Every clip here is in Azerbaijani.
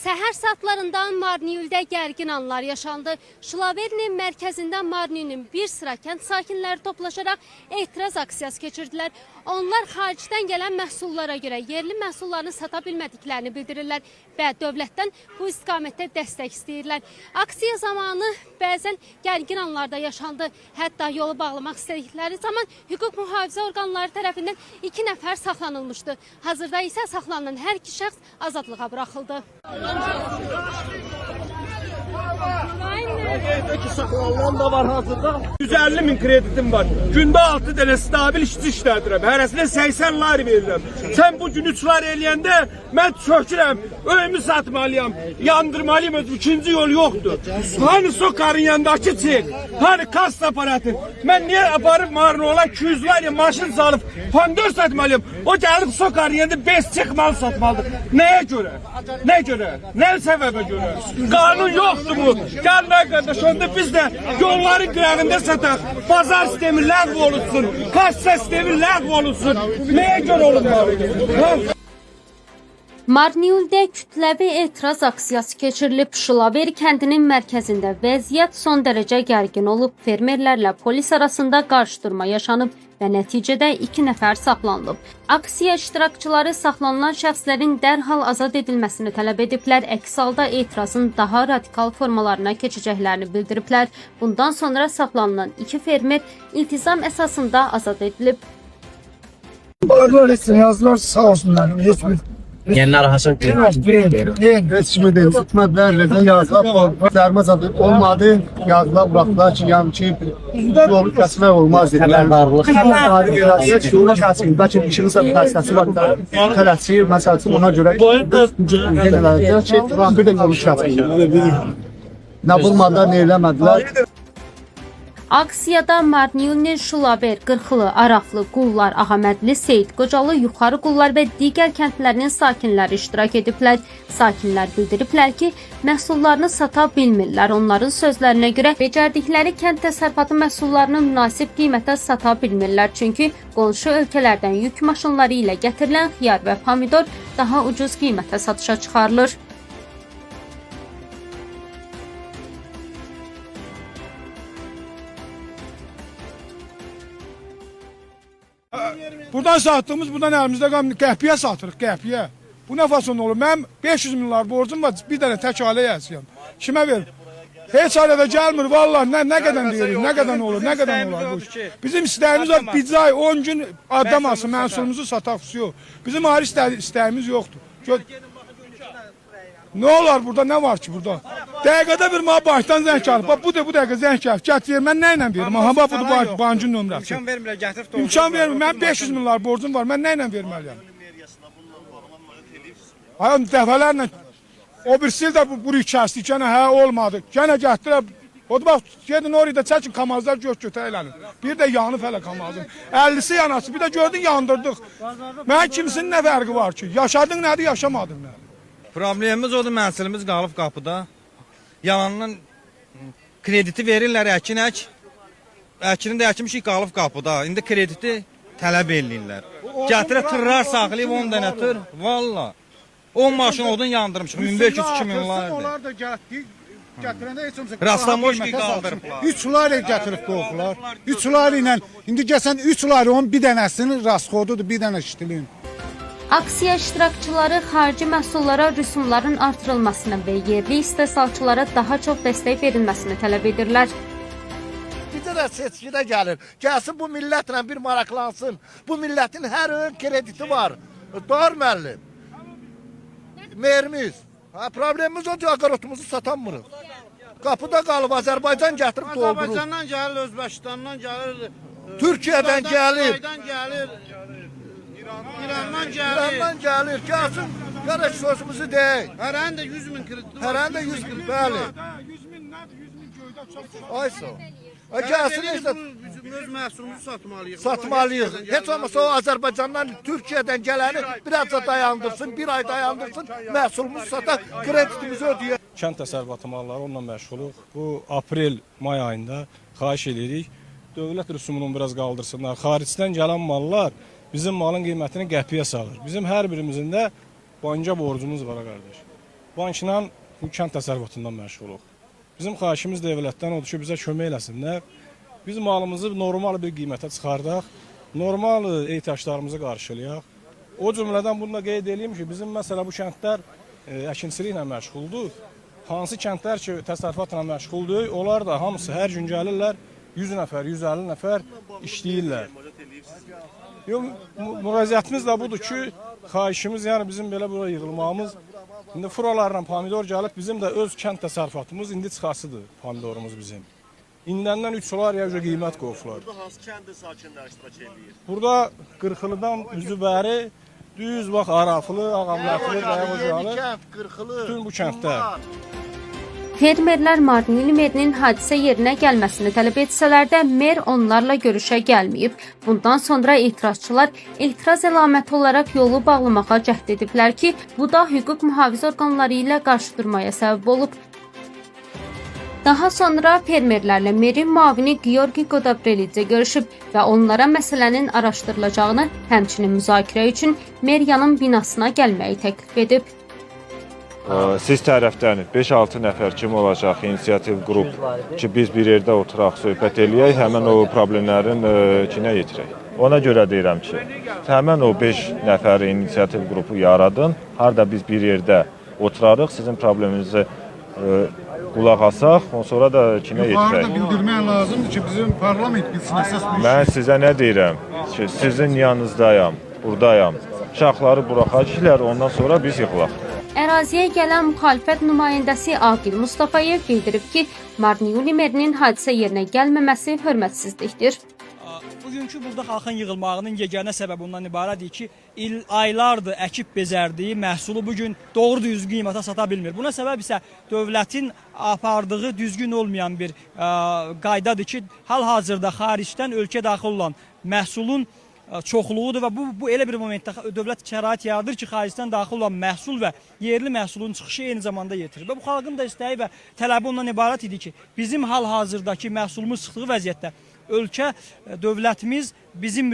Səhər saatlarından Marniyüldə gərgin anlar yaşandı. Şılaverinin mərkəzindən Marniyülün bir sıra kənd sakinləri toplaşaraq etiraz aksiyası keçirdilər. Onlar xaricdən gələn məhsullara görə yerli məhsullarını sata bilmədiklərini bildirirlər və dövlətdən bu istiqamətdə dəstək istəyirlər. Aksiya zamanı bəzən gərgin anlarda yaşandı. Hətta yolu bağlamaq istədikləri zaman hüquq mühafizə orqanları tərəfindən 2 nəfər saxlanılmışdı. Hazırda isə saxlanılan hər iki şəxs azadlığa buraxıldı. Evdeki saxlanılan da var hazırda. 150 min kreditim var. Gündə 6 dənə stabil işçi işlədirəm. Hərəsinə 80 lar verirəm. Sən bu gün 3 lar eləyəndə mən çökürəm. Öyümü satmalıyam. Yandırmalıyım. İkinci yol yoxdur. Hani sokarın yanındakı çek? Hani kassa aparatı? Mən niye aparıp Marnola 200 lar ya maşın salıp pandör satmalıyım? O gelip sokarın yanında 5 çıkmalı satmalıdır. Neye göre? Ne göre? Ne sebebe göre? Kanun yoktu bu. Gelme kardeş onda biz de yolların kırağında satar. Pazar sistemi ləğv olunsun. Kassa sistemi ləğv olunsun. Neye göre olunmalı? Marniyüldə kütləvi etiraz aksiyası keçirilib. Şılaveri kəndinin mərkəzində vəziyyət son dərəcə gərgin olub. Fermerlərlə polis arasında qarşıdurma yaşanıb və nəticədə 2 nəfər saxlanılıb. Aksiya iştirakçıları saxlanılan şəxslərin dərhal azad edilməsini tələb ediblər. Əks halda etirazın daha radikal formalarına keçəcəklərini bildiriblər. Bundan sonra saxlanılan 2 fermer iltizam əsasında azad edilib. Barlar etsin yazılar sağ olsunlar. Hiçbir Yeni arasın ki. resmi tutmadılar da yazılar dermez adı olmadı yazılar bıraktılar ki yani ki yol kesme olmaz dediler. Şuna kalsın belki işini satması var da telaşı mesela ona göre bir de konuşacak. Ne bulmadan ne eylemediler. Aksiyada Marniyülün Şulaver, Qırxılı, Araqlı, Qullar, Ağamədli, Seyid, Qocalı, Yuxarı Qullar və digər kəndlərinin sakinləri iştirak ediblər. Sakinlər bildiriblər ki, məhsullarını sata bilmirlər. Onların sözlərinə görə becərdikləri kənd təsərrüfatı məhsullarını münasib qiymətə sata bilmirlər. Çünki qonşu ölkələrdən yük maşınları ilə gətirilən xiyar və pomidor daha ucuz qiymətə satışa çıxarılır. Buradan sattığımız, buradan elimizde qəhpiyə satırıq, qəhpiyə. Bu nə fason olur? Mənim 500 minlər borcum var, bir dənə tək ailə yəsiyəm. Kimə verim? Heç ailədə gəlmir, vallahi nə qədər deyirik, nə qədər olur, nə qədər olar bu iş. Bizim istəyimiz var, bir ay 10 gün adam alsın, məhsulumuzu sataq, yox. Bizim ayrı istəyimiz yoxdur. Ne olar burada, ne var ki burada? Dəqiqədə bir mənə bankdan zəng alıb. Bax bu dəqiqə zəng alıb. Gətir, mən nə ilə verim? Aha bax bu bankın nömrəsi. İmkan vermirlər, gətirib doğru. İmkan vermir. Mən 500 minlər borcum var. Mən nə ilə verməliyəm? Ayın dəfələrlə o birisi də bu kəsdi. Gənə hə olmadı. Gənə gətirib. O da bax gedin orada çəkin kamazlar götə elənin. Bir də yanıb hələ kamazın. 50'si yanası. Bir də gördün yandırdıq. Mən kimsinin nə fərqi var ki? Yaşadın nədir, yaşamadın nədir? Problemimiz odur, məhsulumuz qalıb qapıda. Yalandan krediti verirlər əkin-ək. Əkini də əkmişik qalıb qapıda. İndi krediti tələb eləyirlər. Gətirə tırlar saxlayıb 10 dənə tır. Valla. 10 maşın odun yandırmışıq. 1500-2000 lardır. Onlar da gətirəndə heç olmasa Rastamoşki qaldırıblar. 3 lar gətirib qoyublar. 3 lar ilə indi gəlsən 3 lar onun bir dənəsinin rastxodudur, bir dənə iştilin. Aksiya iştirakçıları xarici məhsullara rüsumların artırılmasını və yerli istehsalçılara daha çox dəstək verilməsini tələb edirlər. Bizə də seçkidə gəlir. Gəlsin bu millətlə bir maraqlansın. Bu millətin hər ön krediti var. Doğru müəllim. Merimiz. Problemimiz o ki, aqarotumuzu satamırıq. Qapıda qalıb Azərbaycan gətirib doldurur. Azərbaycandan gəlir, Özbəkistandan gəlir. Türkiyədən gəlir. İrandan gəlir. Gəlsin, qardaş sözümüzü deyək. Hərənin də 100 min krediti var. Hərənin də 100 min, bəli. 100 min nədir? 100 min göydə çox. Aysa. Gəlsin işte Öz məhsulumuzu satmalıyıq. satmalıyıq. Heç olmasa o Azərbaycandan, Türkiyədən gələni biraz da dayandırsın, bir ay dayandırsın, məhsulumuzu sataq, kreditimizi ödəyək. Kənd təsərrüfatı malları onunla məşğuluq. Bu aprel-may ayında xahiş edirik. Dövlət rüsumunu biraz qaldırsınlar. Xaricdən gələn mallar bizim malın qiymətini qəpiyə salır. Bizim hər birimizin də banka borcumuz var qardaş. bankla bu kənd təsərrüfatından məşğuluq. Bizim xahişimiz dövlətdən odur ki, bizə kömək eləsinlər. Biz malımızı normal bir qiymətə çıxardaq, normal ehtiyaclarımızı qarşılayaq. O cümlədən bunu da qeyd edeyim ki, bizim məsələ bu kəndlər əkinçiliklə məşğuldur. Hansı kəndlər ki, təsərrüfatla məşğuldur, onlar da hamısı hər gün gəlirlər, 100 nəfər, 150 nəfər işləyirlər. Müraciətimiz də budur ki, xahişimiz, yəni bizim belə buraya yığılmağımız, indi furalarla pomidor gəlib, bizim də öz kənd təsərrüfatımız indi çıxasıdır pomidorumuz bizim. İndəndən 3 olar ya qiymət qoyublar. Burada hansı kəndi sakinlər iştirak edir? Burada Qırxılıdan üzü bəri, düz bax Arafılı, Ağamlaqlı, Qayabocalı, bütün bu kəndlər. Fermerlər Mardinli merinin hadisə yerinə gəlməsini tələb etsələr də mer onlarla görüşə gəlməyib. Bundan sonra etirazçılar etiraz əlaməti olaraq yolu bağlamağa cəhd ediblər ki, bu da hüquq mühafizə orqanları ilə qarşıdurmaya səbəb olub. Daha sonra fermerlərlə merin müavini Georgi Qodabrelidze görüşüb və onlara məsələnin araşdırılacağını, həmçinin müzakirə üçün meriyanın binasına gəlməyi təklif edib. Siz tərəfdən 5-6 nəfər kim olacaq, inisiativ qrup ki, biz bir yerdə oturaq, söhbət eləyək, həmən o problemlərin içinə yetirək. Ona görə deyirəm ki, həmən o 5 nəfər inisiativ qrupu yaradın, harada biz bir yerdə oturarıq, sizin probleminizi qulaq asaq, sonra da içinə yetirək. Yuxarıda bildirmək lazımdır ki, bizim parlament bilsin əsas bu. Mən sizə nə deyirəm ki, sizin yanınızdayam, buradayam. Uşaqları buraxacaqlar, ondan sonra biz yıxılaq. Əraziyə gələn müxalifət nümayəndəsi Aqil Mustafayev bildirib ki, Mardin merinin hadisə yerinə gəlməməsi hörmətsizlikdir. Bugünkü burada xalqın yığılmağının yeganə səbəbi ondan ibarətdir ki, aylardır əkib bezərdiyi məhsulu bugün doğru düzgün qiymətə sata bilmir. Buna səbəb isə dövlətin apardığı düzgün olmayan bir qaydadır ki, hal-hazırda xaricdən ölkə daxil olan məhsulun çoxluğudur və bu elə bir momentdə dövlət şərait yaradır ki, xaricdən daxil olan məhsul və yerli məhsulun çıxışı eyni zamanda yetirir. Və bu xalqın da istəyi və tələbi ondan ibarət idi ki, bizim hal-hazırdakı məhsulumuz çıxdığı vəziyyətdə ölkə dövlətimiz bizim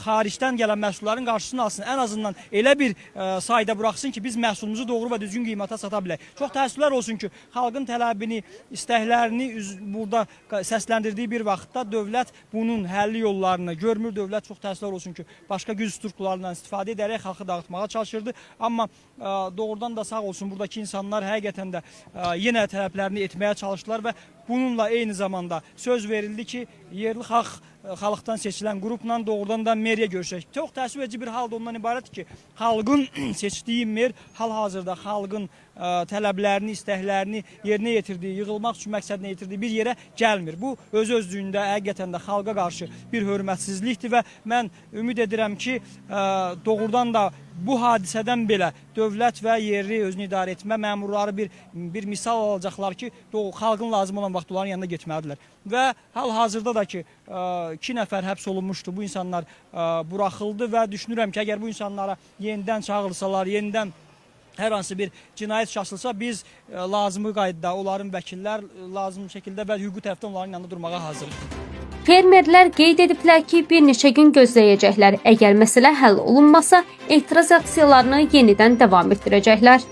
xaricdən gələn məhsulların qarşısını alsın. Ən azından elə bir sayda buraxsın ki, biz məhsulumuzu doğru və düzgün qiymətə sata bilək. Çox təəssüflər olsun ki, xalqın tələbini, istəklərini burada səsləndirdiyi bir vaxtda dövlət bunun həlli yollarını görmür. Dövlət çox təəssüflər olsun ki, başqa güc strukturlarından istifadə edərək xalqı dağıtmağa çalışırdı. Amma doğrudan da sağ olsun, buradakı insanlar həqiqətən də yenə tələblərini etməyə çalışdılar və bununla eyni zamanda söz verildi ki, yerli xalqdan seçilən qrupla doğrudan da meriyə görüşəcək. Çox təəssüf edici bir halda ondan ibarətdir ki, xalqın seçdiyi mer hal-hazırda xalqın tələblərini, istəklərini yerinə yetirdiyi, yığılmaq üçün məqsədinə yetirdiyi bir yerə gəlmir. Bu, öz-özlüyündə həqiqətən də xalqa qarşı bir hörmətsizlikdir və mən ümid edirəm ki, doğrudan da bu hadisədən belə dövlət və yerli özünü idarə etmə məmurları bir misal alacaqlar ki, xalqın lazım olan vaxt onların yanına getməlidirlər. Və hal-hazırda da ki, 2 nəfər həbs olunmuşdu, bu insanlar buraxıldı və düşünürəm ki, əgər bu insanlara yenidən çağırılsalar, yenidən hər hansı bir cinayət şaşılsa, biz lazımı qaydada onların vəkillər lazım şəkildə və hüquqi tərəfdən onların yanında durmağa hazırıq. Fermerlər qeyd ediblər ki, bir neçə gün gözləyəcəklər. Əgər məsələ həll olunmasa, etiraz aksiyalarını yenidən davam etdirəcəklər.